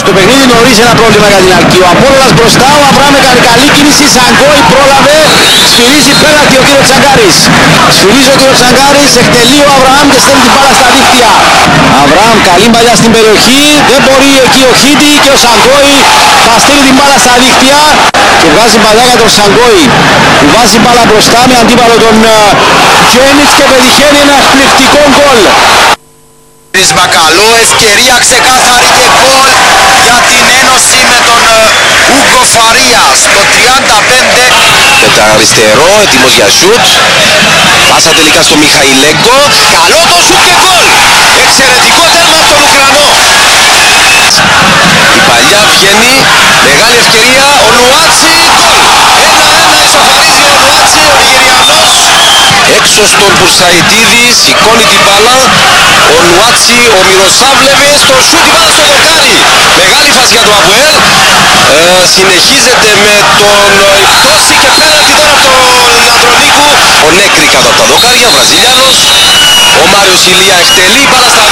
Στο παιχνίδι νωρίς ένα πρόβλημα για την Αλκή. Ο Απόλλωνας μπροστά, ο Αβραάμ έκανε καλή κίνηση, Σαγκόη πρόλαβε, σφυρίζει πέναλτι ο κύριος Τσαγκάρης. Σφυρίζει ο κύριος Τσαγκάρης, εκτελεί ο Αβραάμ και στέλνει την μπάλα στα δίχτυα. Αβραάμ καλή μπαλιά στην περιοχή, δεν μπορεί εκεί ο Χίτι και ο Σαγκόη θα στείλει την μπάλα στα δίχτυα και βγάζει μπαλιά για τον Σαγκόη που βάζει μπάλα μπροστά με αντίπαλο τον Τζένιτς και πετυχαίνει ένα εκπληκτικό γκολ. Μπακαλό, ευκαιρία ξεκάθαρη και γκολ για την ένωση με τον Ούγκο Φαρία στο 35. Με το αριστερό, έτοιμος για σουτ. Πάσα τελικά στο Μιχαηλέγκο. Καλό το σουτ και γκολ. Εξαιρετικό τέρμα από τον Ουκρανό. Η παλιά βγαίνει, μεγάλη ευκαιρία, ο Νουάτσι, γκολ. 1-1 ισοφαρίζει ο Νουάτσι, ο Νιγηριανός. Έξω στον Πουρσαϊτίδη, σηκώνει την μπάλα. Ο Νουάτσι, ο Μυροσάβλεβε στο σουτ, η μπάλα στο δοκάρι. Μεγάλη φάση για το Αποέλ. Συνεχίζεται με τον Ιπτώση και πέναλτι τώρα από τον Ανδρονίκου. Ο Νέκρη κάτω από τα δοκάρια, Βραζιλιάνος. Ο Μάριος Ηλία εκτελεί, μπάλα στα